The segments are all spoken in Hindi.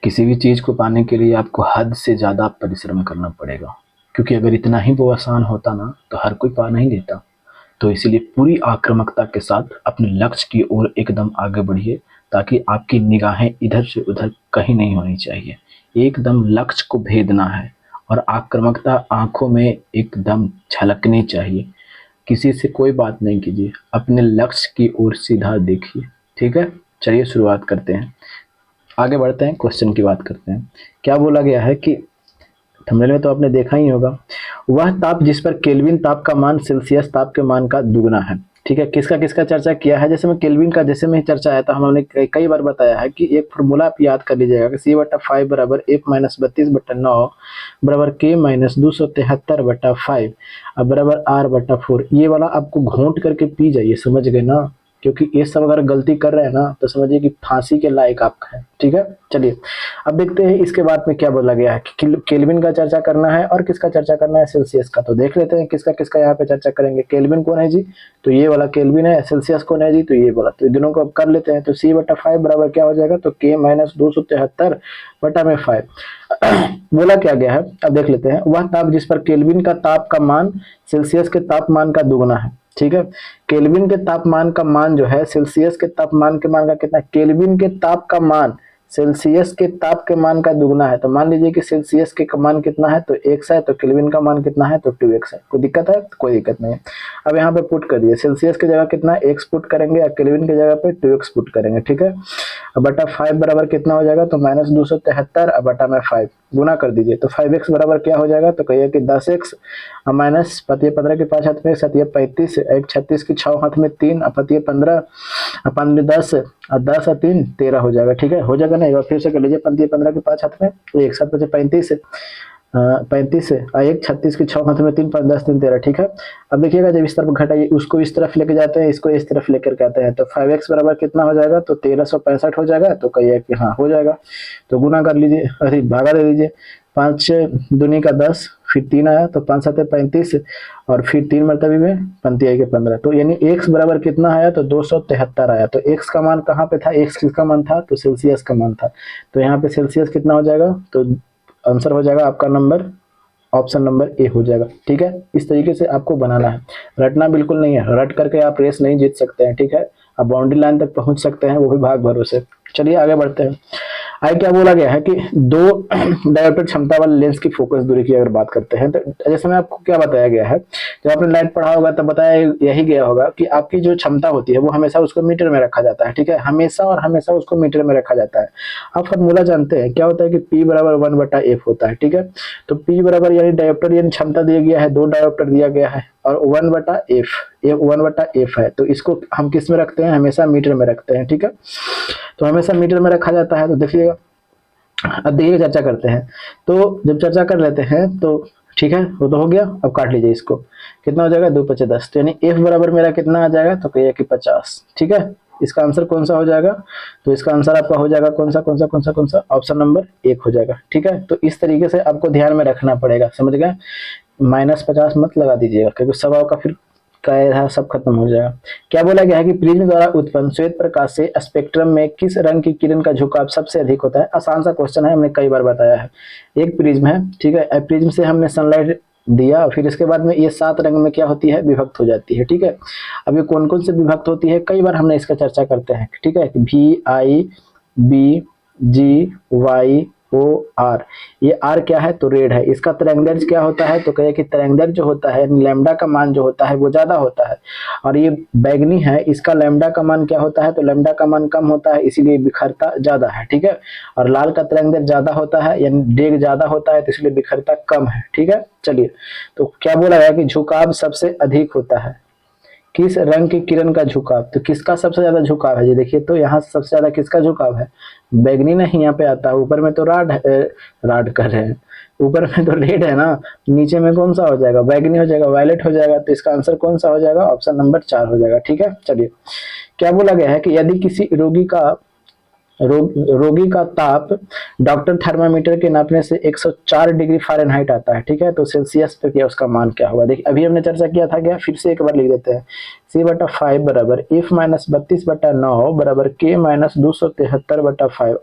किसी भी चीज़ को पाने के लिए आपको हद से ज़्यादा परिश्रम करना पड़ेगा, क्योंकि अगर इतना ही वो आसान होता ना तो हर कोई पा नहीं लेता। तो इसीलिए पूरी आक्रामकता के साथ अपने लक्ष्य की ओर एकदम आगे बढ़िए, ताकि आपकी निगाहें इधर से उधर कहीं नहीं होनी चाहिए। एकदम लक्ष्य को भेदना है और आक्रामकता आंखों में एकदम झलकनी चाहिए। किसी से कोई बात नहीं कीजिए, अपने लक्ष्य की ओर सीधा देखिए। ठीक है, चलिए शुरुआत करते हैं, आगे बढ़ते हैं, क्वेश्चन की बात करते हैं। क्या बोला गया है कि थंबनेल में तो आपने देखा ही होगा, वह ताप जिस पर केल्विन ताप का मान सेल्सियस ताप के मान का दुगना है। ठीक है, किसका किसका चर्चा किया है? जैसे में केल्विन का जैसे में चर्चा आया था, हमने कई बार बताया है कि एक फॉर्मूला आप याद कर लीजिएगा कि C/5 बराबर F माइनस 32/9 बराबर K माइनस 273/5 बराबर R/4। ये वाला आपको घोंट करके पी जाइए, समझ गए ना? क्योंकि ये सब अगर गलती कर रहे हैं ना तो समझिए कि फांसी के लायक आप हैं। ठीक है, चलिए अब देखते हैं इसके बाद में क्या बोला गया है कि केल्विन का चर्चा करना है और किसका चर्चा करना है? सेल्सियस का। तो देख लेते हैं किसका किसका यहाँ पे चर्चा करेंगे। केल्विन कौन है जी? तो ये वाला केल्विन है। सेल्सियस कौन है जी? तो ये वाला। तो इन दोनों को अब कर लेते हैं। तो C/5 बराबर क्या हो जाएगा? तो K माइनस 273/5 बोला क्या गया है, अब देख लेते हैं। वह ताप जिस पर केल्विन का ताप का मान सेल्सियस के तापमान का दुगना है। ठीक है, केल्विन के तापमान का मान जो है सेल्सियस के तापमान के मान का कितना? केल्विन के ताप का मान सेल्सियस के ताप के मान का दुगना है। तो मान लीजिए कि सेल्सियस के मान कितना है? तो x है। तो केल्विन का मान कितना है? तो 2x है। कोई दिक्कत है? कोई दिक्कत नहीं है। अब यहाँ पे पुट कर दिए, सेल्सियस की जगह कितना है? x पुट करेंगे और केल्विन की जगह पे 2x पुट करेंगे। ठीक है, अब बटा 5 बराबर कितना हो जाएगा? तो माइनस 273 अब बटा में 5 गुना कर दीजिए। तो 5x बराबर क्या हो जाएगा? तो कहिए कि 10x माइनस पतिये 15 के 5 हाथ में 7 35 एक 36 की 6 हाथ में 3 पतिये 15 अपन 10 और 10 और 3 13 हो जाएगा। ठीक है, हो जाएगा ना? एक बार फिर से कर लीजिए, पतिये 15 के 5 हाथ में एक 7 बचे 35 35 एक 36 की 6 हाथ में 3 5 10 3 13। ठीक है, अब देखिएगा जब इस तरफ घटाइए, उसको इस तरफ लेके जाते हैं, इसको इस तरफ लेकर के आते हैं। तो 5x बराबर कितना हो जाएगा? तो 1365 हो जाएगा। तो कहिए कि हाँ हो जाएगा। तो गुना कर लीजिए, अरे भागा दे दीजिए, 5 दूनी का 10, फिर 3 आया तो 5 7 35 और फिर 3 मरतबे में 5 के 15। तो यानी x बराबर कितना आया? तो 273 आया। तो x का मान कहाँ पे था? x किसका मान था? तो सेल्सियस का मान था। तो यहाँ पे सेल्सियस कितना हो जाएगा? तो आंसर हो जाएगा आपका नंबर ऑप्शन नंबर ए हो जाएगा। ठीक है, इस तरीके से आपको बनाना है, रटना बिल्कुल नहीं है। रट करके आप रेस नहीं जीत सकते हैं। ठीक है, आप बाउंड्री लाइन तक पहुंच सकते हैं, वो भी भाग भरोसे। चलिए आगे बढ़ते हैं। आगे क्या बोला गया है कि दो डायोप्टर क्षमता वाले लेंस की फोकस दूरी की अगर बात करते हैं, तो जैसे मैं आपको क्या बताया गया है, जब आपने लाइट पढ़ा होगा तब बताया यही गया होगा कि आपकी जो क्षमता होती है वो हमेशा उसको मीटर में रखा जाता है। ठीक है, हमेशा और हमेशा उसको मीटर में रखा जाता है। आप फॉर्मूला जानते हैं क्या होता है कि P बराबर 1/F होता है। ठीक है, तो P बराबर यानी डायोप्टर यानी क्षमता दिया गया है, 2 डायोप्टर दिया गया है और 1/F, ये 1/F है। तो इसको हम किस में रखते हैं? हमेशा मीटर में रखते हैं। ठीक है, तो हमेशा मीटर में रखा जाता है। तो देखिएगा, अब देखिए चर्चा करते हैं। तो जब चर्चा कर लेते हैं तो ठीक है, वो तो हो गया। अब काट लीजिए इसको, कितना हो जाएगा? 2 5 10। तो यानी एफ बराबर मेरा कितना आ जाएगा? तो कहिए कि 50। ठीक है, इसका आंसर कौन सा हो जाएगा? तो इसका आंसर आपका हो जाएगा कौन सा कौन सा कौन सा कौन सा? ऑप्शन नंबर 1 हो जाएगा। ठीक है, तो इस तरीके से आपको ध्यान में रखना पड़ेगा, समझ गए? -50 मत लगा दीजिएगा, क्योंकि सब आपका फिर का सब खत्म हो जाएगा। क्या बोला गया है कि प्रिज्म द्वारा उत्पन्न श्वेत प्रकाश से स्पेक्ट्रम में किस रंग की किरण का झुकाव सबसे अधिक होता है? आसान सा क्वेश्चन है, हमने कई बार बताया है। एक प्रिज्म है, ठीक है, प्रिज्म से हमने सनलाइट दिया, फिर इसके बाद में ये 7 रंग में क्या होती है? विभक्त हो जाती है। ठीक है, अब ये कौन कौन से विभक्त होती है? कई बार हमने इसका चर्चा करते हैं। ठीक है, VIBGY ओ आर, ये आर क्या है? तो रेड है। इसका तरंगदैर्घ्य क्या होता है? तो कहे कि तरंगदैर्घ्य जो होता है लैम्डा का मान जो होता है वो ज्यादा होता है। और ये बैगनी है, इसका लैम्डा का मान क्या होता है? तो लैम्डा का मान कम होता है, इसीलिए बिखरता ज्यादा है। ठीक है, और लाल का तरंगदैर्घ्य ज्यादा होता है, यानी डेग ज्यादा होता है, तो इसलिए बिखरता कम है। ठीक है, चलिए, तो क्या बोला गया कि झुकाव सबसे अधिक होता है, किस रंग की किरण का झुकाव? तो किसका सबसे ज्यादा झुकाव है? ये देखिए, तो यहाँ सबसे ज्यादा किसका झुकाव है? बैगनी नहीं यहाँ पे आता है, ऊपर में तो राड कर रहे हैं, ऊपर में तो रेड है ना, नीचे में कौन सा हो जाएगा? बैगनी हो जाएगा, वायलेट हो जाएगा। तो इसका आंसर कौन सा हो जाएगा? ऑप्शन नंबर 4 हो जाएगा। ठीक है, चलिए, क्या बोला गया है कि यदि किसी रोगी का ताप डॉक्टर थर्मामीटर के नापने से 104 डिग्री फ़ारेनहाइट आता है। ठीक है, तो सेल्सियस पे क्या उसका मान क्या होगा? देखिए, अभी हमने चर्चा किया था क्या? फिर से एक बार लिख देते हैं। C/5 बराबर F माइनस 32/9 बराबर K माइनस 273/5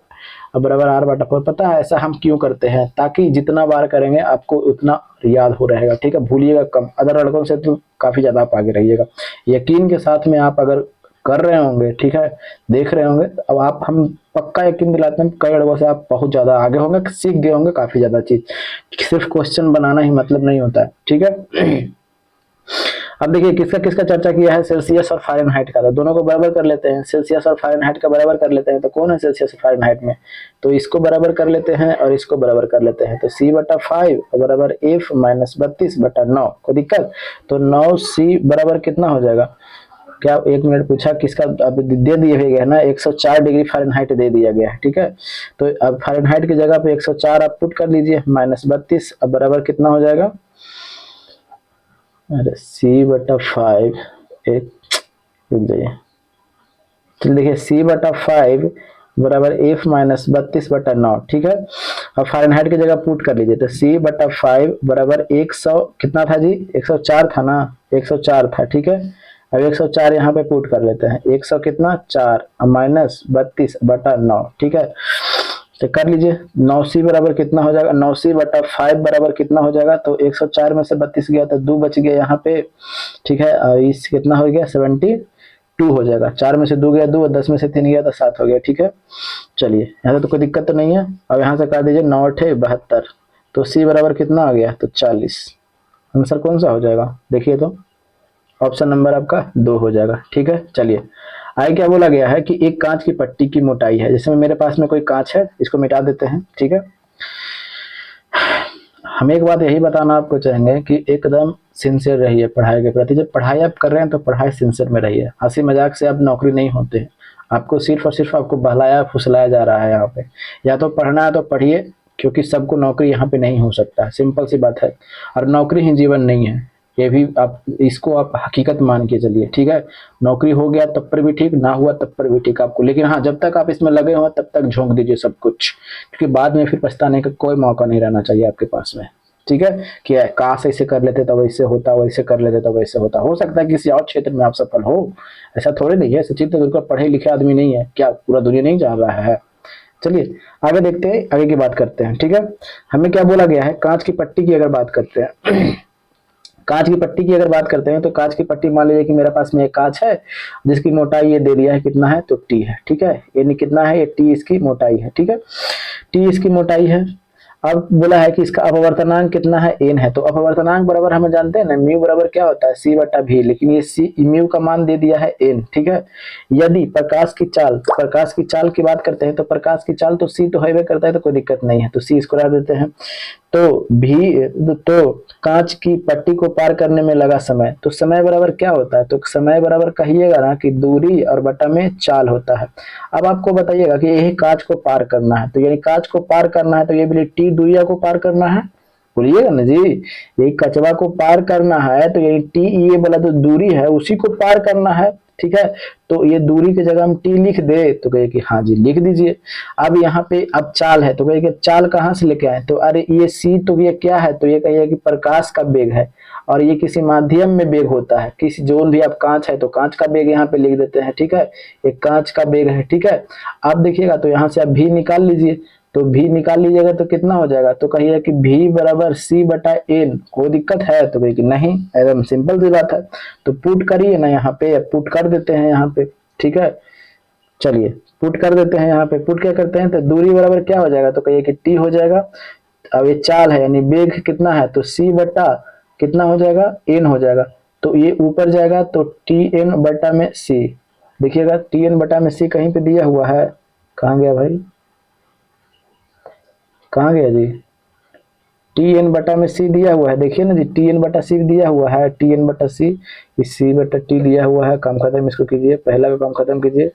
अब बराबर आर बटा 4। पता है ऐसा हम क्यों करते हैं, ताकि जितना बार करेंगे आपको उतना याद हो रहेगा, ठीक है, भूलिएगा कम। अदर लड़कों से तो काफी ज्यादा आप आगे रहिएगा। यकीन के साथ में आप अगर कर रहे होंगे, ठीक है, देख रहे होंगे, अब आप हम पक्का यकीन दिलाते हैं कई लड़कों से आप बहुत ज्यादा आगे होंगे, सीख गए होंगे काफी ज्यादा चीज। सिर्फ क्वेश्चन बनाना ही मतलब नहीं होता है, ठीक है। अब देखिए किसका किसका चर्चा किया है, सेल्सियस और फारेनहाइट का। तो दोनों को बराबर कर लेते हैं, सेल्सियस और फारेनहाइट का बराबर कर लेते हैं। तो कौन है सेल्सियस और फारेनहाइट में, तो इसको बराबर कर लेते हैं और इसको बराबर कर लेते हैं। तो सी बटा 5 बराबर एफ माइनस 32 बटा 9। कोई दिक्कत, तो 9 सी बराबर कितना हो जाएगा, क्या 1 मिनट पूछा किसका, अब दे दिए गए है ना, 104 डिग्री फारेनहाइट दे दिया गया है, ठीक है। तो अब फारेनहाइट की जगह पे 104 आप पुट कर लीजिए, माइनस 32 अब बराबर कितना हो जाएगा, अरे सी बटा 5, एक रुक जाइए, चलिए देखिए सी बटा 5 बराबर एफ माइनस 32 बटा 9, ठीक है। अब फारेनहाइट की जगह पुट कर लीजिए, तो सी बटा 5 बराबर 100 कितना था जी, 104 था ना, 104 था, ठीक है। अब 104 यहाँ पे पुट कर लेते हैं, 100 कितना 4 माइनस 32 बटा 9, ठीक है। तो कर लीजिए 9c बराबर कितना हो जाएगा, 9c बटा 5 बराबर कितना हो जाएगा, तो 104 में से 32 गया तो 2 बच गया यहाँ पे, ठीक है। और इस कितना हो गया 72 हो जाएगा, 4 में से 2 गया 2, 10 में से 3 गया तो 7 हो गया, ठीक है। चलिए यहाँ से तो कोई दिक्कत तो नहीं है। अब यहाँ से काट दीजिए 9 8 72, तो c बराबर कितना आ गया, तो 40। आंसर कौन सा हो जाएगा, देखिए तो ऑप्शन नंबर आपका 2 हो जाएगा, ठीक है। चलिए आगे क्या बोला गया है कि एक कांच की पट्टी की मोटाई है, जैसे मेरे पास में कोई कांच है, इसको मिटा देते हैं, ठीक है। हम एक बात यही बताना आपको चाहेंगे कि एकदम सिंसियर रहिए पढ़ाई के प्रति। जब पढ़ाई आप कर रहे हैं तो पढ़ाई सिंसियर में रहिए, हंसी मजाक से आप नौकरी नहीं होते हैं। आपको सिर्फ और सिर्फ आपको बहलाया फुसलाया जा रहा है यहाँ पे। या तो पढ़ना है तो पढ़िए, क्योंकि सबको नौकरी यहाँ पे नहीं हो सकता, सिंपल सी बात है। और नौकरी ही जीवन नहीं है, ये भी आप इसको आप हकीकत मान के चलिए, ठीक है। नौकरी हो गया तब पर भी ठीक, ना हुआ तब पर भी ठीक आपको, लेकिन हाँ जब तक आप इसमें लगे हो तब तक झोंक दीजिए सब कुछ, क्योंकि बाद में फिर पछताने का कोई मौका नहीं रहना चाहिए आपके पास में, ठीक है। कि काश ऐसे कर लेते तो वैसे होता, वैसे कर लेते तो वैसे होता। हो सकता है किसी और क्षेत्र में आप सफल हो, ऐसा थोड़ी नहीं है। सचिन तेंदुलकर पढ़े लिखे आदमी नहीं है क्या, पूरा दुनिया नहीं जान रहा है। चलिए आगे देखते हैं, आगे की बात करते हैं, ठीक है। हमें क्या बोला गया है, कांच की पट्टी की अगर बात करते हैं कांच की पट्टी की अगर बात करते हैं, तो कांच की पट्टी मान लीजिए कि मेरे पास में एक कांच है जिसकी मोटाई ये दे दिया है कितना है, तो टी है, ठीक है। यानी कितना है, ये टी इसकी मोटाई है, ठीक है, टी इसकी मोटाई है। अब बोला है कि इसका अपवर्तनांक कितना है, एन है। तो अपवर्तनांक बराबर हमें जानते हैं ना, म्यू बराबर क्या होता है, सी बटा भी, लेकिन ये सी म्यू का मान दे दिया है एन, ठीक है। यदि प्रकाश की चाल की बात करते हैं, तो प्रकाश की चाल तो सी तो है करता है, तो कोई दिक्कत नहीं है, तो सी इसको रख देते हैं। तो भी तो कांच की पट्टी को पार करने में लगा समय, तो समय बराबर क्या होता है, तो समय बराबर कहिएगा ना कि दूरी और बटा में चाल होता है। अब आपको बताइएगा कि यही कांच को पार करना है, तो यानी कांच को पार करना है तो ये बोले टी दूरिया को पार करना है, बोलिएगा ना जी, यही कचवा को पार करना है, तो यही टी ये बोला तो दूरी है उसी को पार करना है, ठीक है। तो ये दूरी की जगह हम टी लिख दे, तो कहे कि हाँ जी लिख दीजिए। अब यहाँ पे अब चाल है, तो कहे कि चाल कहाँ से लेके आए, तो अरे ये सी तो ये क्या है, तो ये कहिए कि प्रकाश का वेग है, और ये किसी माध्यम में वेग होता है, किसी जोन भी आप कांच है तो कांच का वेग यहाँ पे लिख देते हैं, ठीक है। एक कांच का वेग है, ठीक है। आप देखिएगा तो यहाँ से आप भी निकाल लीजिए, तो भी निकाल लीजिएगा तो कितना हो जाएगा, तो कहिए कि भी बराबर सी बटा एन। कोई दिक्कत है, तो कहिए कि नहीं, एकदम सिंपल सी बात है। तो पुट करिए ना, यहाँ पे पुट कर देते हैं यहाँ पे, ठीक है। चलिए पुट कर देते हैं यहाँ पे, पुट क्या करते हैं, तो दूरी बराबर क्या हो जाएगा, तो कहिए कि टी हो जाएगा। अब ये चाल है यानी वेग कितना है, तो सी बटा कितना हो जाएगा, एन हो जाएगा। तो ये ऊपर जाएगा तो टी एन बटा में सी, देखिएगा टी एन बटा में सी कहीं पे दिया हुआ है, कहाँ गया भाई, कहाँ गया जी, टी एन बटा में सी दिया हुआ है, देखिए ना जी टी एन बटा सी दिया हुआ है, टी एन बटा सी, इस सी बटा टी दिया हुआ है। काम खत्म, इसको कीजिए, पहला का काम खत्म कीजिए,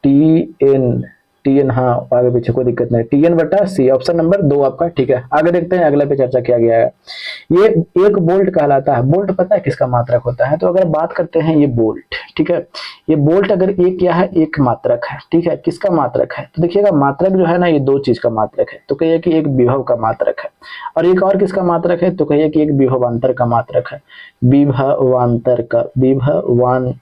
टी एन हाँ आगे पीछे कोई दिक्कत नहीं, टी एन बटा सी, ऑप्शन नंबर 2 आपका ठीक है। आगे देखते हैं, अगला पे चर्चा किया गया है, ये एक बोल्ट कहलाता है। बोल्ट पता है किसका मात्रक होता है, तो अगर बात करते हैं ये बोल्ट, ठीक है, ये बोल्ट अगर एक क्या है, एक मात्रक है, ठीक है। किसका मात्रक है, तो देखिएगा मात्रक जो है ना, ये दो चीज का मात्रक है, तो कहिए कि एक विभव का मात्रक है, और एक और किसका मात्रक है, तो कहिए कि एक विभवांतर का मात्रक है। विभवांतर का, विभवान,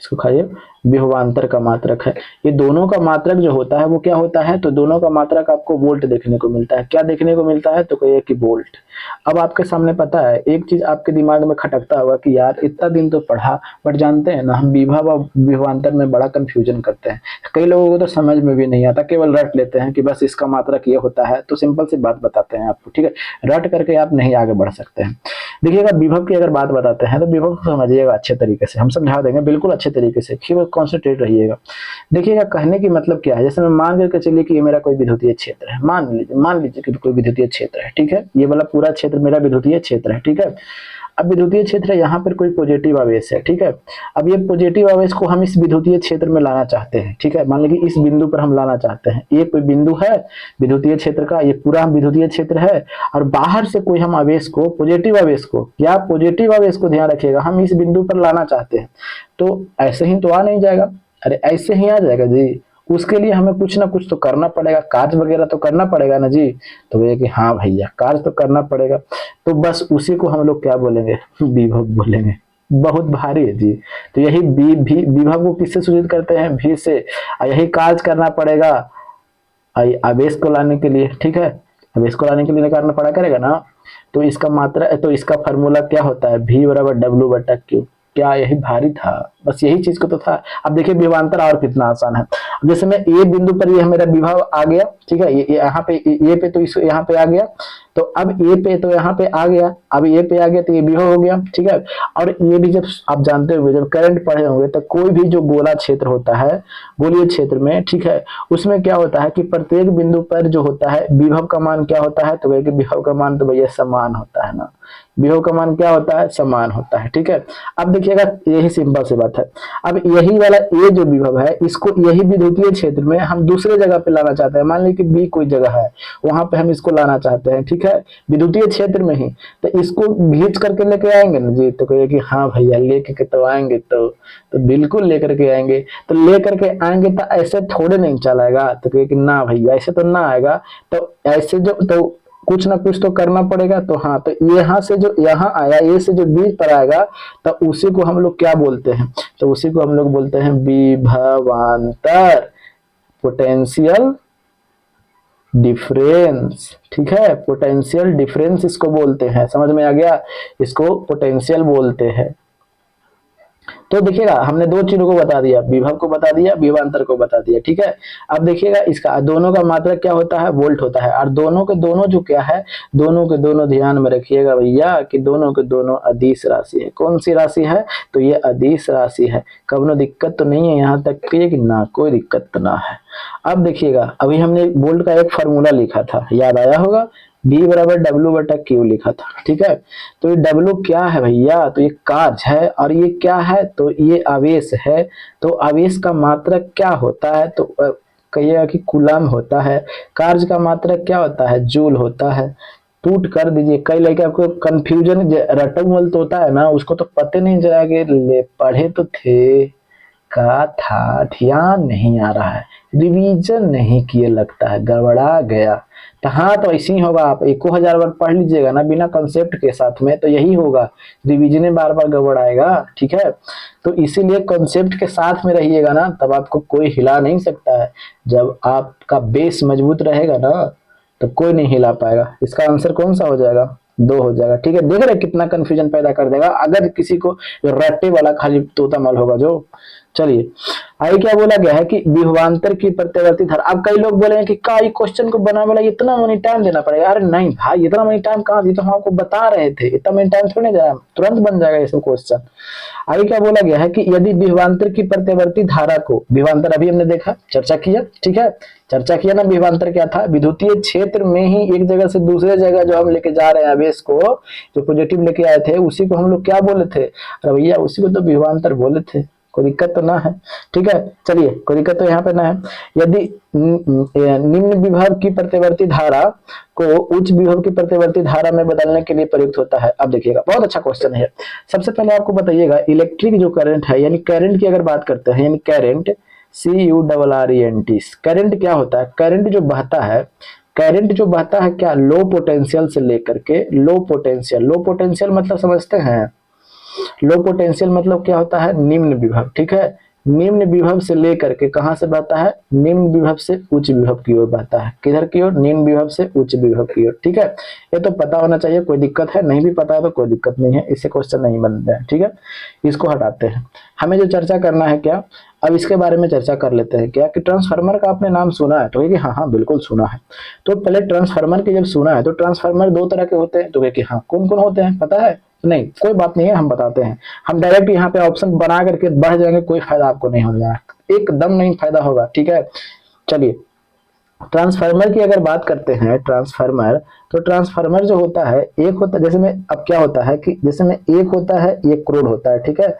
इसको खाइए, विभवांतर का मात्रक है। ये दोनों का मात्रक जो होता है वो क्या होता है, तो दोनों का मात्रक आपको वोल्ट देखने को मिलता है। क्या देखने को मिलता है, तो कहिए कि वोल्ट। अब आपके सामने पता है एक चीज आपके दिमाग में खटकता होगा कि यार इतना दिन तो पढ़ा, बट जानते हैं ना हम विभव और विभवांतर में बड़ा कंफ्यूजन करते हैं। कई लोगों को तो समझ में भी नहीं आता, केवल रट लेते हैं कि बस इसका मात्रक ये होता है। तो सिंपल सी बात बताते हैं आपको, ठीक है, रट करके आप नहीं आगे बढ़ सकते हैं। देखिएगा विभव की अगर बात बताते हैं तो विभव को समझिएगा अच्छे तरीके से, हम समझा देंगे बिल्कुल अच्छे तरीके से, केवल कॉन्सेंट्रेट रहिएगा। देखिएगा कहने की मतलब क्या है, जैसे मैं मान करके चलिए कि ये मेरा कोई विद्युतीय क्षेत्र है, मान लीजिए कि कोई विद्युतीय क्षेत्र है, ठीक है, ये वाला पूरा क्षेत्र मेरा विद्युतीय क्षेत्र है, ठीक है। अब विद्युतीय क्षेत्र है, यहाँ पर कोई पॉजिटिव आवेश है, ठीक है। अब ये पॉजिटिव आवेश को हम इस विद्युतीय क्षेत्र में लाना चाहते हैं, ठीक है, मान लीजिए इस बिंदु पर हम लाना चाहते हैं। ये कोई बिंदु है विद्युतीय क्षेत्र का, ये पूरा विद्युतीय क्षेत्र है, और बाहर से कोई हम आवेश को, पॉजिटिव आवेश को, या पॉजिटिव आवेश को ध्यान रखिएगा, हम इस बिंदु पर लाना चाहते हैं। तो ऐसे ही तो आ नहीं जाएगा, अरे ऐसे ही आ जाएगा जी। उसके लिए हमें कुछ ना कुछ तो करना पड़ेगा, कार्य वगैरह तो करना पड़ेगा ना जी। तो ये कि हाँ भैया कार्य तो करना पड़ेगा, तो बस उसी को हम लोग क्या बोलेंगे, विभव बोलेंगे। बहुत भारी है जी। तो यही विभव को किससे सूचित करते हैं, भी से। यही कार्य करना पड़ेगा आवेश को लाने के लिए, ठीक है, आवेश को लाने के लिए करना पड़ा करेगा ना। तो इसका मात्रा, तो इसका फॉर्मूला क्या होता है, V बराबर W बटा Q। क्या यही भारी था, बस यही चीज को तो था। अब देखिए विभवांतर और कितना आसान है। जैसे मैं ए बिंदु पर ये मेरा विभव आ गया, ठीक है, ये यहाँ पे, ये पे तो इस यहाँ पे आ गया, तो अब ए पे तो यहाँ पे आ गया, अब ए पे आ गया तो ये विभव हो गया, ठीक है। और ये भी जब आप जानते होंगे, जब करंट पढ़े होंगे, तो कोई भी जो गोला क्षेत्र होता है, गोलीय क्षेत्र में, ठीक है, उसमें क्या होता है कि प्रत्येक बिंदु पर जो होता है विभव का मान क्या होता है, तो विभव का मान तो भैया समान होता है ना। विभव का मान क्या होता है, समान होता है, ठीक है। अब देखिएगा यही सिंपल सी बात है। अब यही वाला ए जो विभव है, इसको यही विद्युतीय क्षेत्र में हम दूसरे जगह पे लाना चाहते हैं। मान लीजिए कि बी कोई जगह है, वहां पे हम इसको लाना चाहते हैं, ठीक है, विद्युतीय क्षेत्र में ही। तो इसको खींच करके लेके आएंगे ना जी, तो कहिए कि हाँ भैया लेके के तो आएंगे, तो बिल्कुल लेकर के आएंगे। तो लेकर के आएंगे तो ऐसे थोड़े नहीं चलाएगा, तो कहिए कि ना भैया ऐसे तो ना आएगा। तो ऐसे जो, तो कुछ ना कुछ तो करना पड़ेगा। तो हाँ, तो यहाँ से जो यहाँ आया, ए से जो बी पर आएगा, तो उसी को हम लोग क्या बोलते हैं, तो उसी को हम लोग बोलते हैं विभवांतर, पोटेंशियल डिफरेंस, ठीक है, पोटेंशियल डिफरेंस इसको बोलते हैं। समझ में आ गया, इसको पोटेंशियल बोलते हैं। तो देखिएगा हमने दो चीजों को बता दिया, विभव को बता दिया, विभवांतर को बता दिया, ठीक है। अब देखिएगा इसका दोनों का मात्रक क्या होता है, वोल्ट होता है। और दोनों के दोनों जो क्या है, दोनों के दोनों ध्यान में रखिएगा भैया कि दोनों के दोनों अदिश राशि है। कौन सी राशि है, तो ये अदिश राशि है। कब दिक्कत तो नहीं है, यहाँ तक कि ना कोई दिक्कत तो ना है। अब देखिएगा अभी हमने वोल्ट का एक फॉर्मूला लिखा था, याद आया होगा, B बराबर W बटा Q लिखा था, ठीक है। तो ये W क्या है भैया, तो ये कार्य है, और ये क्या है, तो ये आवेश है। तो आवेश का मात्रक क्या होता है, तो कहिएगा कि कूलम होता है। कार्य का मात्रक क्या होता है, जूल होता है। पुट कर दीजिए। कई लड़के आपको कंफ्यूजन, रटल तो होता है ना, उसको तो पते नहीं चला कि ले पढ़े तो थे, का था, ध्यान नहीं आ रहा है, रिवीजन नहीं किए, लगता है गड़बड़ा गया। तो हाँ, तो ऐसे ही होगा। आप 1000 बार पढ़ लीजिएगा ना बिना कंसेप्ट के साथ में, तो यही होगा, रिवीजन बार बार गड़बड़ाएगा, ठीक है। तो इसीलिए कंसेप्ट के साथ में रहिएगा ना, तब आपको कोई हिला नहीं सकता है। जब आपका बेस मजबूत रहेगा ना, तो कोई नहीं हिला पाएगा। इसका आंसर कौन सा हो जाएगा, 2 हो जाएगा, ठीक है। देख रहे कितना कंफ्यूजन पैदा कर देगा अगर किसी को रट्टे वाला खाली तोता मल होगा जो। चलिए आगे क्या बोला गया है कि विभवांतर की प्रत्यावर्ती धारा। अब कई लोग बोले हैं कि का क्वेश्चन को बनाने वाला इतना मनी टाइम देना पड़ेगा। अरे नहीं भाई, इतना मनी टाइम कहाँ, तो हम आपको बता रहे थे, इतना मनी टाइम थोड़ी नहीं दे रहा, तुरंत बन जाएगा ये सब क्वेश्चन। आगे क्या बोला गया है कि यदि विभवांतर की प्रत्यावर्ती धारा को, विभवांतर अभी हमने देखा, चर्चा किया, ठीक है, चर्चा किया ना। विभवांतर क्या था, विद्युतीय क्षेत्र में ही एक जगह से दूसरे जगह जो हम लेके जा रहे हैं आवेश को, जो पॉजिटिव लेके आए थे, उसी को हम लोग क्या बोले थे, अरे भैया उसी को तो विभवांतर बोले थे। कोई दिक्कत तो ना है, ठीक है। चलिए कोई दिक्कत तो यहाँ पे ना है। यदि निम्न विभव की प्रत्यावर्ती धारा को उच्च विभव की प्रत्यावर्ती धारा में बदलने के लिए प्रयुक्त होता है। अब देखिएगा बहुत अच्छा क्वेश्चन है। सबसे पहले आपको बताइएगा इलेक्ट्रिक जो करंट है, यानी करंट की अगर बात करते हैं, यानी करंट CURRENT, करंट क्या होता है, करंट जो बहता है, करंट जो बहता है क्या, लो पोटेंशियल से लेकर के लो पोटेंशियल। लो पोटेंशियल मतलब समझते हैं, लो पोटेंशियल मतलब क्या होता है, निम्न विभव, ठीक है। निम्न विभव से लेकर के कहां से बहता है, निम्न विभव से उच्च विभव की ओर बहता है। किधर की ओर, निम्न विभव से उच्च विभव की ओर। ठीक है, ये तो पता होना चाहिए, कोई दिक्कत है, नहीं भी पता है तो कोई दिक्कत नहीं है, इससे क्वेश्चन नहीं बनते हैं। ठीक है, इसको हटाते हैं। हमें जो चर्चा करना है क्या, अब इसके बारे में चर्चा कर लेते हैं क्या, कि ट्रांसफार्मर का आपने नाम सुना है, तो ये कि हाँ हाँ बिल्कुल सुना है। तो पहले ट्रांसफार्मर की जब सुना है तो ट्रांसफार्मर दो तरह के होते हैं, तो कि हाँ कौन कौन होते हैं पता है, नहीं कोई बात नहीं है, हम बताते हैं। हम डायरेक्ट यहाँ पे ऑप्शन बना करके बढ़ जाएंगे, कोई फायदा आपको नहीं होने जाएगा, एकदम नहीं फायदा होगा। ठीक है, चलिए ट्रांसफार्मर की अगर बात करते हैं, ट्रांसफार्मर, तो ट्रांसफार्मर जो होता है, एक होता है जैसे में, अब क्या होता है कि जैसे में एक होता है, ये क्रोड होता है। ठीक है,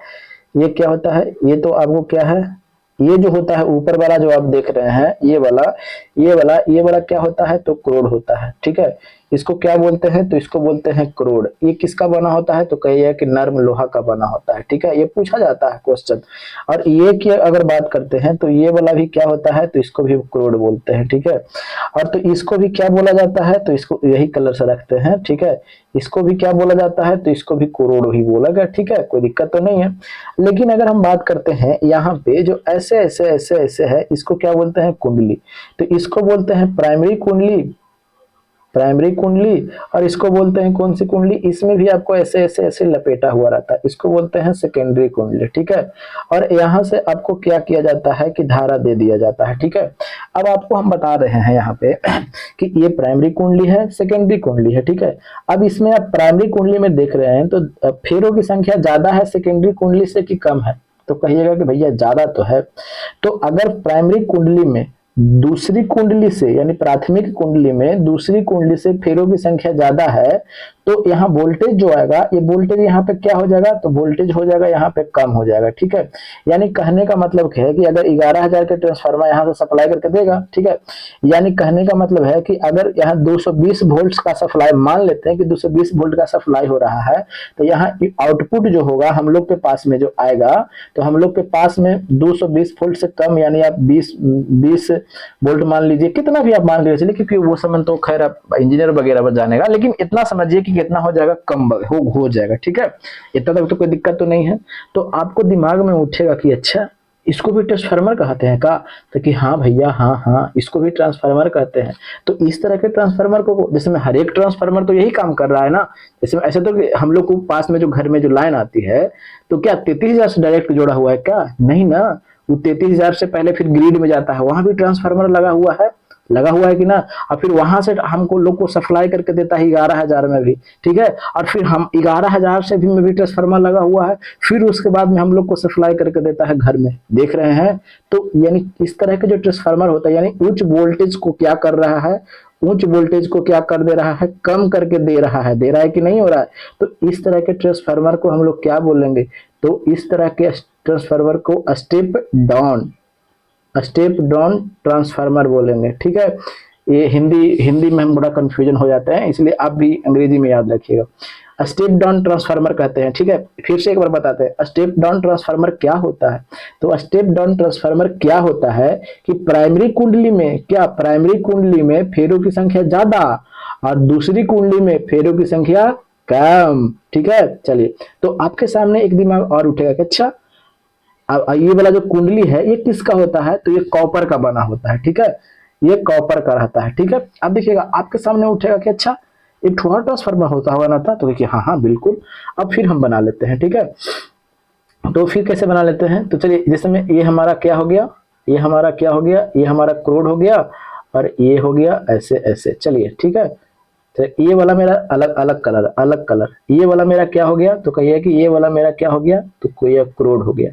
ये क्या होता है, ये तो आपको क्या है, ये जो होता है ऊपर वाला जो आप देख रहे हैं, ये वाला क्या होता है, तो क्रोड होता है। ठीक है, इसको क्या बोलते हैं, तो इसको बोलते हैं क्रोड। ये किसका बना होता है, तो कहिए कि नर्म लोहा का बना होता है। ठीक है, ये पूछा जाता है क्वेश्चन। और ये की अगर बात करते हैं तो ये वाला भी क्या होता है, तो इसको भी क्रोड बोलते हैं। ठीक है, और तो इसको भी क्या बोला जाता है, तो इसको यही कलर से रखते हैं। ठीक है, इसको भी क्या बोला जाता है, तो इसको भी क्रोड ही बोला गया। ठीक है, कोई दिक्कत तो नहीं है। लेकिन अगर हम बात करते हैं यहाँ पे जो ऐसे ऐसे ऐसे ऐसे है, इसको क्या बोलते हैं, कुंडली। तो इसको बोलते हैं प्राइमरी कुंडली, प्राइमरी कुंडली। और इसको बोलते हैं कौन सी कुंडली, इसमें भी आपको ऐसे ऐसे ऐसे लपेटा हुआ रहता है, इसको बोलते हैं सेकेंडरी कुंडली। ठीक है, और यहाँ से आपको क्या किया जाता है कि धारा दे दिया जाता है। ठीक है, अब आपको हम बता रहे हैं यहाँ पे कि ये प्राइमरी कुंडली है, सेकेंडरी कुंडली है। ठीक है, अब इसमें आप प्राइमरी कुंडली में देख रहे हैं तो फेरों की संख्या ज्यादा है सेकेंडरी कुंडली से कि कम है, तो कहिएगा कि भैया ज्यादा तो है। तो अगर प्राइमरी कुंडली में दूसरी कुंडली से, यानी प्राथमिक कुंडली में दूसरी कुंडली से फेरों की संख्या ज्यादा है, तो यहाँ वोल्टेज जो आएगा, ये वोल्टेज यहाँ पे क्या हो जाएगा, तो वोल्टेज हो जाएगा यहाँ पे कम हो जाएगा। ठीक है, यानी कहने का मतलब है कि अगर 11,000 के ट्रांसफार्मर यहाँ से सप्लाई करके देगा, ठीक है, यानी कहने का मतलब है कि अगर यहाँ 220 वोल्ट का सप्लाई, मान लेते हैं कि 220 वोल्ट का सप्लाई हो रहा है, तो यहाँ आउटपुट जो होगा हम लोग के पास में जो आएगा, तो हम लोग के पास में 220 वोल्ट से कम, यानी आप 20 वोल्ट मान लीजिए, कितना भी आप मान लीजिए चलिए, क्योंकि वो समय तो खैर आप इंजीनियर वगैरह बन जानेगा, लेकिन इतना समझिए कि कितना हो जाएगा, कम हो जाएगा। ठीक है, इतना तक तो कोई दिक्कत तो नहीं है। तो आपको दिमाग में उठेगा कि अच्छा इसको भी ट्रांसफार्मर कहते हैं का, तो कि हाँ भैया हाँ हाँ इसको भी ट्रांसफार्मर कहते हैं। तो इस तरह के ट्रांसफार्मर को, जैसे में हर एक ट्रांसफार्मर तो यही काम कर रहा है ना, जैसे ऐसे तो हम लोग को पास में जो घर में जो लाइन आती है, तो क्या 33,000 से डायरेक्ट जोड़ा हुआ है क्या, नहीं ना, वो 33,000 से पहले फिर ग्रिड में जाता है, वहां भी ट्रांसफार्मर लगा हुआ है कि ना, और फिर वहां से हमको लोग को सप्लाई करके देता है 11,000 में भी। ठीक है, और फिर हम 11,000 से भी में भी ट्रांसफार्मर लगा हुआ है, फिर उसके बाद में हम लोग को सप्लाई करके देता है घर में, देख रहे हैं। तो यानी इस तरह के जो ट्रांसफार्मर होता है, यानी उच्च वोल्टेज को क्या कर रहा है, उच्च वोल्टेज को क्या कर दे रहा है, कम करके दे रहा है कि नहीं हो रहा है। तो इस तरह के ट्रांसफार्मर को हम लोग क्या बोलेंगे, तो इस तरह के ट्रांसफार्मर को स्टेप डाउन ट्रांसफार्मर बोलेंगे। ठीक है, ये हिंदी में हम बड़ा कंफ्यूजन हो जाते हैं, इसलिए आप भी अंग्रेजी में याद रखिएगा, स्टेप डाउन ट्रांसफार्मर कहते हैं। ठीक है, फिर से एक बार बताते हैं स्टेप डाउन ट्रांसफार्मर क्या होता है। तो स्टेप डाउन ट्रांसफार्मर क्या होता है कि प्राइमरी कुंडली में फेरों की संख्या ज्यादा और दूसरी कुंडली में फेरों की संख्या कम। ठीक है, चलिए तो आपके सामने एक दिमाग और उठेगा कि अच्छा अब ये वाला जो कुंडली है ये किसका होता है, तो ये कॉपर का बना होता है। ठीक है, ये कॉपर का रहता है। ठीक है, अब देखिएगा आपके सामने उठेगा कि अच्छा एक ठोर ट्रांसफार्मर होता हुआ ना था, तो देखिए हाँ हाँ बिल्कुल। अब फिर हम बना लेते हैं। ठीक है, तो फिर कैसे बना लेते हैं, तो चलिए जैसे में ये हमारा क्या हो गया, ये हमारा क्रोड हो गया, और ये हो गया ऐसे ऐसे। चलिए ठीक है, तो ये वाला मेरा अलग कलर, ये वाला मेरा क्या हो गया, तो कहिए कि ये वाला मेरा क्या हो गया, तो कोई क्रोड हो गया।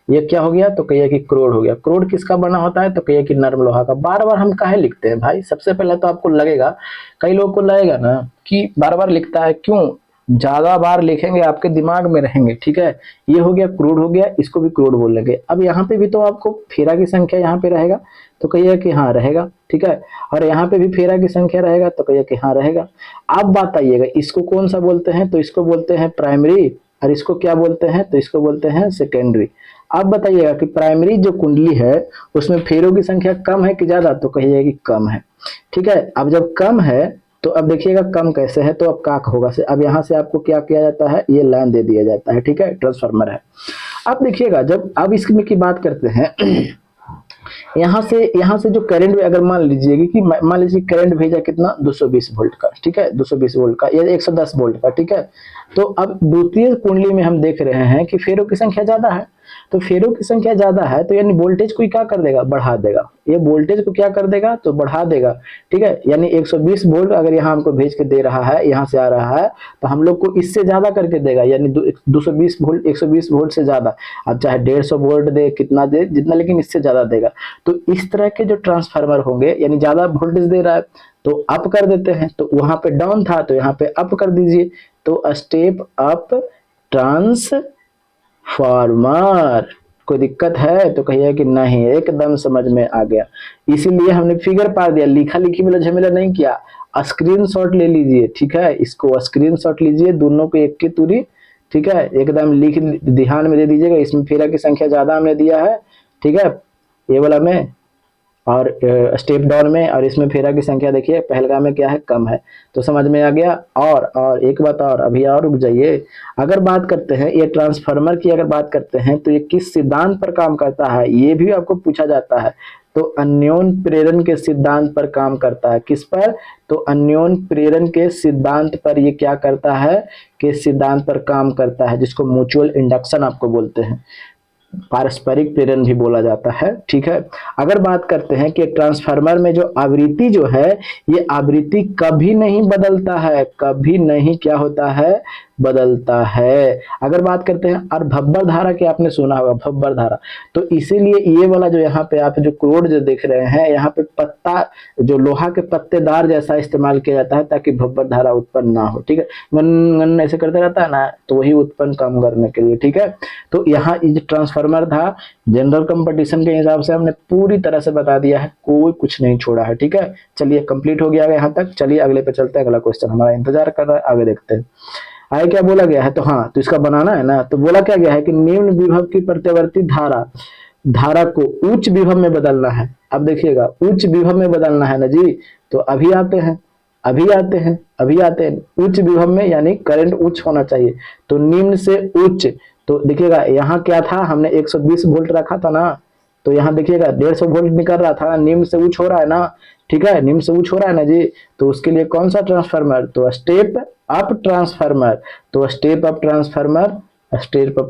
ये क्या हो गया, तो कहिए कि क्रोड हो गया। क्रोड किसका बना होता है, तो कहिए कि नर्म लोहा का। बार बार हम काहे लिखते हैं भाई, सबसे पहले तो आपको लगेगा, कई लोगों को लगेगा ना कि बार बार लिखता है क्यों, ज्यादा बार लिखेंगे आपके दिमाग में रहेंगे। ठीक है, ये हो गया क्रोड हो गया, इसको भी क्रोड बोल लेंगे। अब यहाँ पे भी तो आपको फेरा की संख्या यहाँ पे रहेगा, तो कहिए कि हाँ रहेगा। ठीक है, और यहाँ पे भी फेरा की संख्या रहेगा, तो कहिए कि हाँ रहेगा। अब बात आइएगा इसको कौन सा बोलते हैं, तो इसको बोलते हैं प्राइमरी, और इसको क्या बोलते हैं, तो इसको बोलते हैं सेकेंडरी। अब बताइएगा कि प्राइमरी जो कुंडली है उसमें फेरों की संख्या कम है कि ज्यादा, तो कहिएगा कि कम है। ठीक है, अब जब कम है तो अब देखिएगा कम कैसे है, तो अब क्या होगा से, अब यहाँ से आपको क्या किया जाता है, ये लाइन दे दिया जाता है। ठीक है, ट्रांसफार्मर है। अब देखिएगा, जब अब इसमें की बात करते हैं यहाँ से जो करंट अगर मान लीजिए कि मान लीजिए करंट भेजा कितना 220 वोल्ट का, ठीक है, 220 वोल्ट का या 110 वोल्ट का, ठीक है। तो अब द्वितीय कुंडली में हम देख रहे हैं कि फेरों की संख्या ज्यादा है, तो फेरों की संख्या ज्यादा है तो यानी वोल्टेज को क्या कर देगा, बढ़ा देगा। ये वोल्टेज को क्या कर देगा, तो बढ़ा देगा, ठीक है। यानी 120 वोल्ट अगर यहाँ हमको भेज के दे रहा है, यहाँ से आ रहा है, तो हम लोग को इससे ज्यादा करके देगा, यानी 220 वोल्ट, 120 वोल्ट से ज्यादा। अब चाहे 150 वोल्ट दे, कितना दे, जितना, लेकिन इससे ज्यादा देगा। तो इस तरह के जो ट्रांसफार्मर होंगे, यानी ज्यादा वोल्टेज दे रहा है तो अप कर देते हैं, तो वहां पे डाउन था तो यहाँ पे अप कर दीजिए, तो स्टेप अप ट्रांसफार्मर। कोई दिक्कत है तो कहिए कि नहीं, एकदम समझ में आ गया। इसीलिए हमने फिगर पा दिया, लिखा लिखी वाला झमेला नहीं किया। स्क्रीनशॉट ले लीजिए, ठीक है, इसको स्क्रीनशॉट लीजिए, दोनों को एक की तुरी, ठीक है, एकदम लिख ध्यान में दे दीजिएगा। इसमें फेरा की संख्या ज्यादा हमने दिया है, ठीक है, ये वाला में और स्टेप डाउन में, और इसमें फेरा की संख्या देखिए पहलगाम में क्या है, कम है। तो समझ में आ गया। और एक बात और, अभी और रुक जाइए। अगर बात करते हैं ये ट्रांसफार्मर की, अगर बात करते हैं तो ये किस सिद्धांत पर काम करता है, ये भी आपको पूछा जाता है। तो अन्योन प्रेरण के सिद्धांत पर काम करता है। किस पर, तो अन्योन प्रेरण के सिद्धांत पर ये क्या करता है, कि सिद्धांत पर काम करता है, जिसको म्यूचुअल इंडक्शन आपको बोलते हैं, पारस्परिक प्रेरण भी बोला जाता है, ठीक है। अगर बात करते हैं कि ट्रांसफार्मर में जो आवृत्ति जो है, ये आवृत्ति कभी नहीं बदलता है, कभी नहीं क्या होता है, बदलता है। अगर बात करते हैं, और भब्बर धारा की आपने सुना होगा, भब्बर धारा, तो इसीलिए ये वाला जो यहाँ पे आप जो कोड जो देख रहे हैं, यहाँ पे पत्ता जो लोहा के पत्तेदार जैसा इस्तेमाल किया जाता है ताकि भब्बर धारा उत्पन्न ना हो, ठीक है। गन गन ऐसे करते रहता है ना, तो वही उत्पन्न कम करने के लिए, ठीक है। तो यहाँ ये ट्रांसफार्मर था, जनरल कंपटीशन के हिसाब से हमने पूरी तरह से बता दिया है, कोई कुछ नहीं छोड़ा है, ठीक है। चलिए कंप्लीट हो गया यहाँ तक। चलिए अगले पे चलते हैं, अगला क्वेश्चन हमारा इंतजार कर रहा है, आगे देखते हैं। आगे क्या बोला गया है, तो हाँ, तो इसका बनाना है ना, तो बोला क्या गया है कि निम्न विभव की प्रत्यावर्ती धारा को उच्च विभव में बदलना है। अब देखिएगा, उच्च विभव में बदलना है ना जी, तो अभी आते हैं, उच्च विभव में, यानी करंट उच्च होना चाहिए, तो निम्न से उच्च। तो देखिएगा यहाँ क्या था, हमने 120 वोल्ट रखा था ना, तो यहाँ देखिएगा 150 वोल्ट निकल रहा था, निम्न से उच्च हो रहा है ना, ठीक है, निम्न से उच्च हो रहा है ना जी। तो उसके लिए कौन सा ट्रांसफार्मर, तो स्टेप अप ट्रांसफार्मर। तो स्टेप अप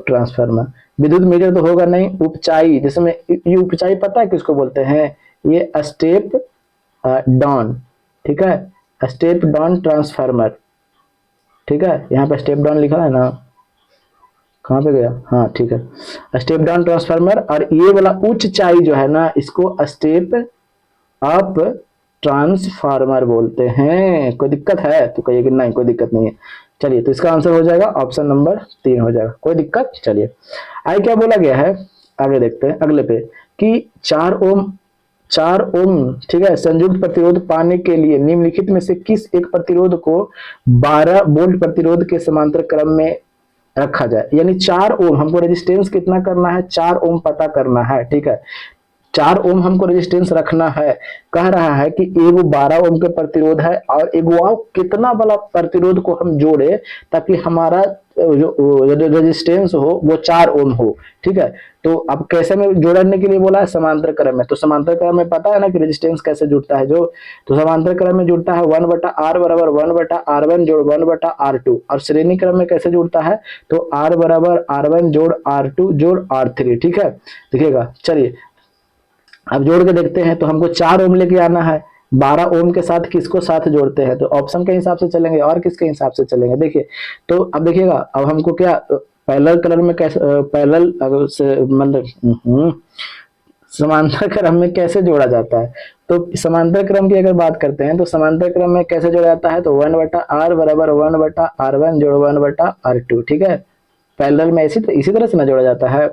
ट्रांसफार्मर। विद्युत मीटर तो होगा नहीं, उपचाई, जिसमें ये उपचाई पता है किसको बोलते हैं, ये स्टेप डाउन, ठीक है, स्टेप डाउन ट्रांसफार्मर, ठीक है। यहाँ पे स्टेप डाउन लिखा है ना, कहाँ पे गया, हाँ ठीक है, स्टेप डाउन ट्रांसफार्मर। और ये वाला उच्च चाई जो है ना, इसको स्टेप अप ट्रांसफार्मर बोलते हैं। कोई दिक्कत है तो कहिए कि नहीं, कोई दिक्कत नहीं है। चलिए, तो इसका आंसर हो जाएगा ऑप्शन नंबर 3 हो जाएगा, कोई दिक्कत। चलिए आगे क्या बोला गया है, आगे देखते हैं अगले पे, कि 4 ओम, ठीक है, संयुक्त प्रतिरोध पाने के लिए निम्नलिखित में से किस एक प्रतिरोध को 12 वोल्ट प्रतिरोध के समांतर क्रम में रखा जाए। यानी 4 ओम हमको रेजिस्टेंस कितना करना है, 4 ओम पता करना है, ठीक है। 4 ओम हमको रेजिस्टेंस रखना है। कह रहा है कि एगो 12 ओम के प्रतिरोध है और एगो और कितना वाला प्रतिरोध को हम जोड़े ताकि हमारा जो रेजिस्टेंस हो वो 4 ओम हो, ठीक है। तो अब कैसे में जोड़ने के लिए बोला है, समांतर क्रम में। तो समांतर क्रम में पता है ना कि रेजिस्टेंस कैसे जुड़ता है, जो तो समांतर क्रम में जुड़ता है 1/R बराबर 1/R1 जोड़ 1/R2। और श्रेणी क्रम में कैसे जुड़ता है, तो R बराबर R1 जोड़ R2 जोड़ R3, ठीक है। देखिएगा, चलिए अब जोड़ के देखते हैं। तो हमको 4 ओम लेके आना है, 12 ओम के साथ किसको साथ जोड़ते हैं, तो ऑप्शन के हिसाब से चलेंगे और किसके हिसाब से चलेंगे। देखिए, तो अब देखिएगा, अब हमको क्या पैरेलल कलर में कैसे, पैरेलल मतलब समांतर क्रम में कैसे जोड़ा जाता है। तो समांतर क्रम की अगर बात करते हैं तो समांतर क्रम में कैसे जोड़ा जाता है, तो 1/R बराबर 1/R1 जोड़ 1/R2, ठीक है। पैरेलल में इसी तरह से ना जोड़ा जाता है।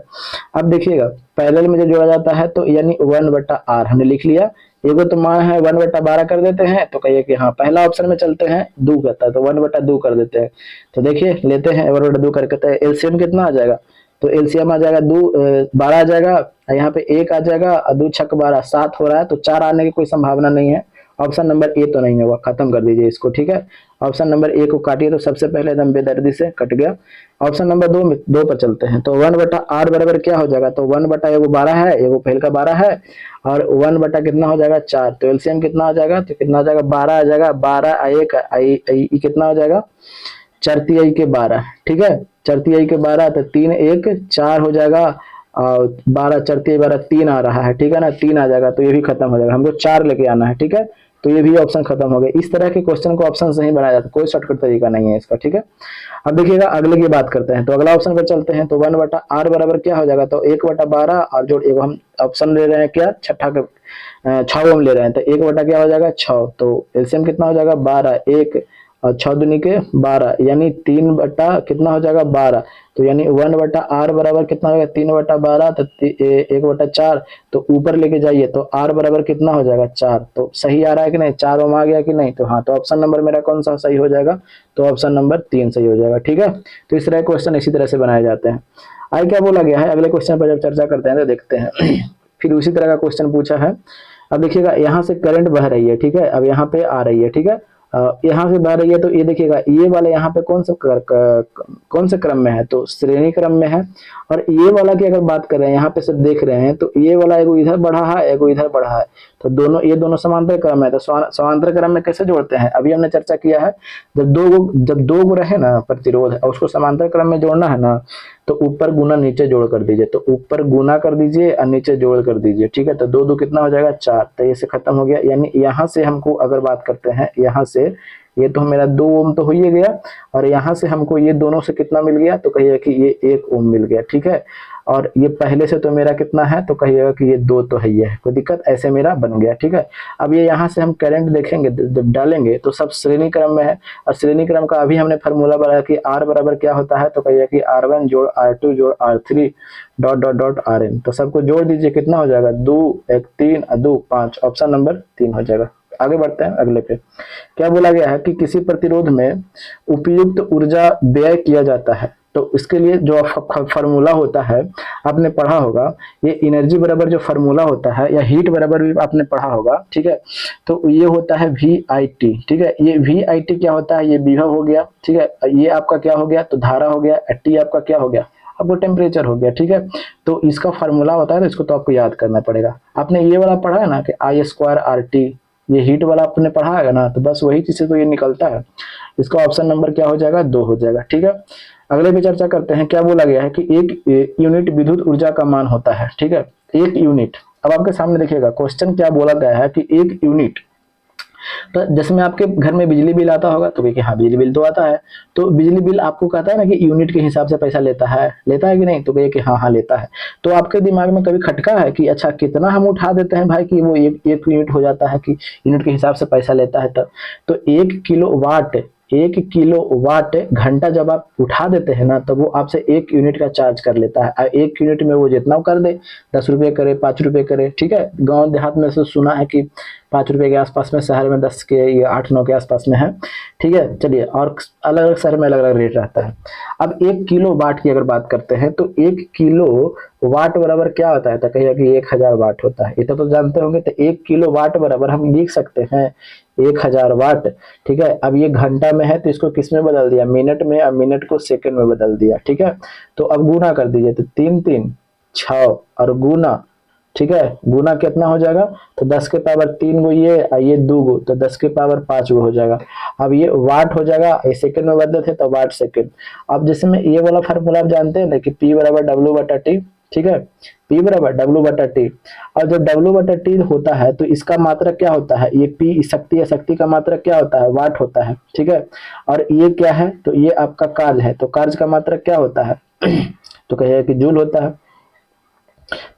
अब देखिएगा, पैरेलल में जो जोड़ा जाता है तो यानी 1/R हमने लिख लिया, एगो तो मान है 1/12 कर देते हैं, तो कहिए कि हाँ पहला ऑप्शन में चलते हैं, 2 करता है तो 1/2 कर देते हैं। तो देखिए लेते हैं 1/2 करके, एलसीएम कितना आ जाएगा, तो एलसीएम आ जाएगा 12 आ जाएगा, यहाँ पे 1 आ जाएगा और 2 छक 12 7 हो रहा है, तो 4 आने की कोई संभावना नहीं है। ऑप्शन नंबर ए तो नहीं होगा, खत्म कर दीजिए इसको, ठीक है। ऑप्शन नंबर ए को काटिए तो सबसे पहले एकदम बेदर्दी से कट गया। ऑप्शन नंबर दो पर चलते हैं, तो 1/8 बराबर क्या हो जाएगा, तो 1/, 12 है, एगो पहल का 12 है, और 1/ कितना हो जाएगा 4, तो एलसीएम कितना हो जाएगा, तो कितना हो जाएगा 12 आ जाएगा, 12 1 आई कितना हो जाएगा, चरती आई के 12, ठीक है, चरती आई के 12, तो 3 1 4 हो जाएगा, और 12 चरती 12 3 आ रहा है, ठीक है ना, 3 आ जाएगा, तो ये भी खत्म हो जाएगा, हमको 4 लेके आना है, ठीक है। तो ये भी ऑप्शन खत्म हो गया। इस तरह के क्वेश्चन को ऑप्शन से ही बनाया जाता है, कोई शॉर्टकट तरीका नहीं है इसका, ठीक है। अब देखिएगा अगले की बात करते हैं, तो अगला ऑप्शन पर चलते हैं, तो 1/8 बराबर क्या हो जाएगा, तो 1/12 और जो एक हम ऑप्शन ले रहे हैं क्या, छठा का 6 हम ले रहे हैं, तो 1/ क्या हो जाएगा 6, तो एलसीएम कितना हो जाएगा 12, 1 और 6 दूनी के 12, यानी 3/ कितना हो जाएगा 12, तो यानी 1/r बराबर कितना हो जाएगा 3/12, तो 1/4, तो ऊपर लेके जाइए तो r बराबर कितना हो जाएगा 4, तो सही आ रहा है कि नहीं, 4 ओम आ गया कि नहीं, तो हाँ, तो ऑप्शन नंबर मेरा कौन सा सही हो जाएगा, तो ऑप्शन नंबर 3 सही हो जाएगा, ठीक है। तो इस तरह क्वेश्चन इसी तरह से बनाए जाते हैं। आगे क्या बोला गया है, अगले क्वेश्चन पर जब चर्चा करते हैं तो देखते हैं। फिर उसी तरह का क्वेश्चन पूछा है। अब देखिएगा यहाँ से करंट बह रही है, ठीक है, अब यहाँ पे आ रही है, ठीक है, यहाँ से बह रही है, तो ये देखिएगा ये वाला यहाँ पे कौन से क्रम में है, तो श्रेणी क्रम में है। और ये वाला की अगर बात कर रहे हैं, यहाँ पे सब देख रहे हैं, तो ये वाला एगो इधर बढ़ा है, एगो इधर बढ़ा है, तो ये दोनों समांतर क्रम है, तो समांतर क्रम में कैसे जोड़ते हैं, अभी हमने चर्चा किया है, जब दो गो रहे ना प्रतिरोध और उसको समांतर क्रम में जोड़ना है ना, तो ऊपर गुना नीचे जोड़ कर दीजिए, तो ऊपर गुना कर दीजिए और नीचे जोड़ कर दीजिए, ठीक है। तो 2 2 कितना हो जाएगा 4, तो ये से खत्म हो गया। यानी यहाँ से हमको अगर बात करते हैं, यहाँ से ये तो मेरा 2 ओम तो हो ही गया, और यहाँ से हमको ये दोनों से कितना मिल गया, तो कहिए कि ये 1 ओम मिल गया, ठीक है। और ये पहले से तो मेरा कितना है, तो कहिएगा कि ये 2 तो है ही है, कोई दिक्कत, ऐसे मेरा बन गया, ठीक है। अब ये यहाँ से हम करंट देखेंगे, जब डालेंगे तो सब श्रेणी क्रम में है, और श्रेणी क्रम का अभी हमने फार्मूला बनाया कि R बराबर क्या होता है, तो कहिए कि R1 जोड़ R2 जोड़ R3 dot dot dot Rn, तो सबको जोड़ दीजिए, कितना हो जाएगा 2 1 3 और 2 5, ऑप्शन नंबर 3 हो जाएगा। आगे बढ़ते हैं अगले पे। क्या बोला गया है कि किसी प्रतिरोध में उपयुक्त ऊर्जा व्यय किया जाता है, तो इसके लिए जो फार्मूला होता है आपने पढ़ा होगा, ये एनर्जी बराबर जो फार्मूला होता है, या हीट बराबर भी आपने पढ़ा होगा, ठीक है। तो ये होता है VIT, ठीक है। ये VIT क्या होता है, ये विभव हो गया, ठीक है, ये आपका क्या हो गया, तो धारा हो गया, T आपका क्या हो गया, आपको टेम्परेचर हो गया, ठीक है। तो इसका फार्मूला होता है, तो इसको तो आपको याद करना पड़ेगा। आपने ये वाला पढ़ा है ना कि I²RT, ये हीट वाला आपने पढ़ा है ना, तो बस वही चीज से तो ये निकलता है। इसका ऑप्शन नंबर क्या हो जाएगा 2 हो जाएगा, ठीक है। अगले पे चर्चा करते हैं। क्या बोला गया है कि 1 यूनिट विद्युत ऊर्जा का मान होता है, ठीक है, 1 यूनिट। अब आपके सामने देखिएगा क्वेश्चन क्या बोला गया है कि 1 यूनिट, तो जैसे में आपके घर में बिजली बिल आता होगा, तो कहिए हाँ बिजली बिल तो आता है, तो बिजली बिल आपको कहता है ना कि यूनिट के हिसाब से पैसा लेता है कि नहीं, तो कहिए कि हाँ हाँ लेता है। तो आपके दिमाग में कभी खटका है कि अच्छा कितना हम उठा देते हैं भाई कि वो एक यूनिट हो जाता है कि यूनिट के हिसाब से पैसा लेता है, तो 1 किलो वाट घंटा जब आप उठा देते हैं ना, तो वो आपसे 1 यूनिट का चार्ज कर लेता है। 1 यूनिट में वो जितना कर दे, 10 रुपये करे, 5 रुपये करे, ठीक है। गांव देहात में से सुना है कि 5 रुपये के आसपास में, शहर में 10 के या 8 9 के आसपास में है, ठीक है। चलिए, और अलग अलग शहर में अलग अलग रेट रहता है। अब 1 किलो वाट की अगर बात करते हैं, तो 1 किलो वाट बराबर क्या होता है, तो कहिए कि 1000 वाट होता है, इतना तो जानते होंगे। तो 1 किलो वाट बराबर हम लिख सकते हैं 1000 वाट, ठीक है। अब ये घंटा में है, तो इसको किस में बदल दिया, मिनट में, अब मिनट को सेकंड में बदल दिया, ठीक है। तो अब गुना कर दीजिए, तो 3 3 6 और गुना, ठीक है, गुना कितना हो जाएगा, तो 10 के पावर 3 गो ये 2 गो, तो 10 के पावर 5 गो हो जाएगा। अब ये वाट हो जाएगा, ये सेकंड में बदले थे तो वाट सेकंड। अब जिसमें ये वाला फार्मूला आप जानते हैं ना कि P बराबर W/T, ठीक है, P बराबर W/T। और जब W/T होता है तो इसका मात्रक क्या होता है, ये P शक्ति या शक्ति का मात्रक क्या होता है, वाट होता है, ठीक है। और ये क्या है, तो ये आपका कार्य है, तो कार्य का मात्रक क्या होता है तो कहिए कि जूल होता है।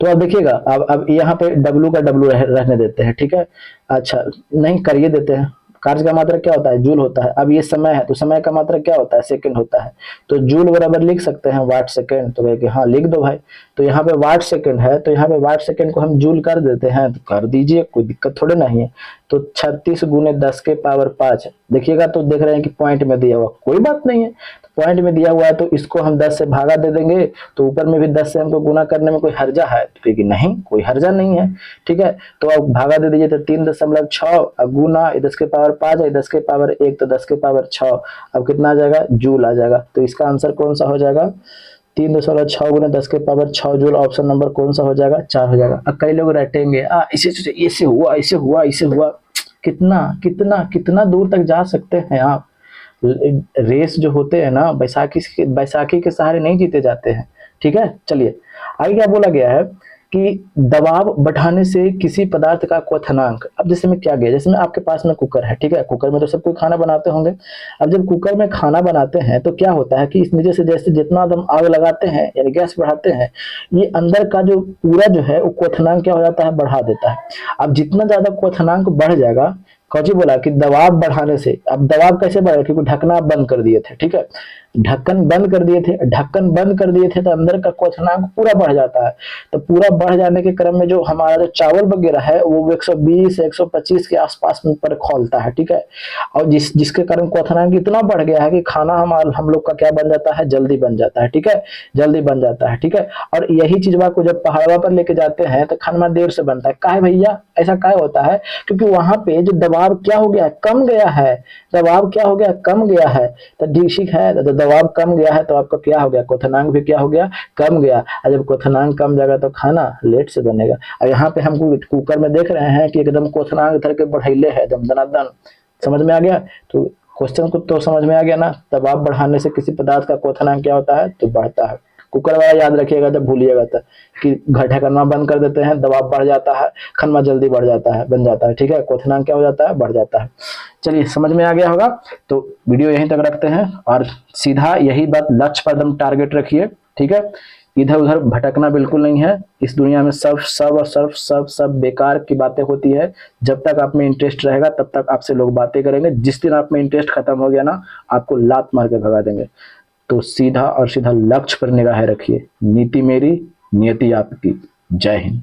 तो अब देखिएगा, अब यहाँ पे W का W रहने देते हैं, ठीक है। अच्छा नहीं, करिए देते हैं, कार्य का मात्रक क्या होता है, जूल होता है। अब ये समय है, तो समय का मात्रक क्या होता है, सेकंड होता है, तो जूल बराबर लिख सकते हैं वाट सेकंड, तो कहे हाँ लिख दो भाई। तो यहाँ पे वाट सेकंड है, तो यहाँ पे वाट सेकंड को हम जूल कर देते हैं, तो कर दीजिए, कोई दिक्कत थोड़े नहीं है। तो 36 गुने 10 के पावर 5, देखिएगा तो देख रहे हैं कि पॉइंट में दिया हुआ, कोई बात नहीं है। पॉइंट में दिया हुआ है तो इसको हम 10 से भागा दे देंगे, तो ऊपर में भी 10 से हमको गुना करने में कोई हर्जा है? क्योंकि नहीं, कोई हर्जा नहीं है। ठीक है, तो अब भागा दे दीजिए, तो 3.6 अब गुना 10 के पावर 5 है, 10 के पावर 1 तो 10 के पावर 6, अब कितना आ जाएगा? जूल आ जाएगा। तो इसका आंसर कौन सा हो जाएगा? 3.6 गुना 10 के पावर 6 जूल। ऑप्शन नंबर कौन सा हो जाएगा? 4 हो जाएगा। अब कई लोग रटेंगे, इसे ऐसे हुआ, ऐसे हुआ, ऐसे हुआ। कितना कितना कितना दूर तक जा सकते हैं आप? रेस जो होते हैं ना, बैसाखी के सहारे नहीं जीते जाते हैं। ठीक है, चलिए आगे क्या बोला गया है कि दबाव बढ़ाने से किसी पदार्थ का क्वथनांक। अब जैसे में क्या गया, जैसे में आपके पास में कुकर है, ठीक है, कुकर में तो सब कोई खाना बनाते होंगे। अब जब कुकर में खाना बनाते हैं तो क्या होता है कि इसमें जैसे जितना हम आग लगाते हैं यानी गैस बढ़ाते हैं, ये अंदर का जो पूरा जो है वो क्वथनांक क्या हो जाता है? बढ़ा देता है। अब जितना ज्यादा क्वथनांक बढ़ जाएगा, कौची बोला कि दबाव बढ़ाने से। अब दबाव कैसे बढ़ा? क्योंकि ढक्कना आप बंद कर दिए थे, ठीक है, ढक्कन बंद कर दिए थे, ढक्कन बंद कर दिए थे तो अंदर का क्वथनांक पूरा बढ़ जाता है। तो पूरा बढ़ जाने के क्रम में जो हमारा जो चावल वगैरह है वो 120 125 के आसपास में पर खौलता है। ठीक है, और जिसके कारण क्वथनांक इतना बढ़ गया है कि खाना हम लोग का क्या बन जाता है? जल्दी बन जाता है। ठीक है, जल्दी बन जाता है। ठीक है, और यही चीजवा को जब पहाड़वा पर लेके जाते हैं तो खाना देर से बनता है। काहे भैया ऐसा काहे होता है? क्योंकि वहां पे जो दबाव क्या हो गया है? कम गया है। दबाव क्या हो गया? कम गया है। तो ठीक है, तो दबाव कम गया है तो आपका क्या हो गया? क्वथनांक भी क्या हो गया? कम गया। और जब क्वथनांक कम जाएगा तो खाना लेट से बनेगा। और यहाँ पे हम कुकर में देख रहे हैं कि एकदम क्वथनांक इधर के बढ़ैले है, एकदम दनादन। समझ में आ गया? तो क्वेश्चन को तो समझ में आ गया ना? दबाव बढ़ाने से किसी पदार्थ का क्वथनांक क्या होता है? तो बढ़ता है। कुकर वाला याद रखिएगा जब भूलिएगा तो, कि ढक्कना बंद कर देते हैं, दबाव बढ़ जाता है, खनमा जल्दी बढ़ जाता है, बन जाता है। ठीक है, क्वथनांक क्या हो जाता है? बढ़ जाता है। चलिए समझ में आ गया होगा। तो वीडियो यहीं तक रखते हैं और सीधा यही बात लक्ष्य पर एकदम टारगेट रखिए। ठीक है, इधर उधर भटकना बिल्कुल नहीं है। इस दुनिया में सब सब और सब बेकार की बातें होती है। जब तक आप में इंटरेस्ट रहेगा तब तक आपसे लोग बातें करेंगे। जिस दिन आप में इंटरेस्ट खत्म हो गया ना, आपको लात मार के भगा देंगे। तो सीधा और सीधा लक्ष्य पर निगाहें रखिए। नीति मेरी, नियति आपकी। जय हिंद।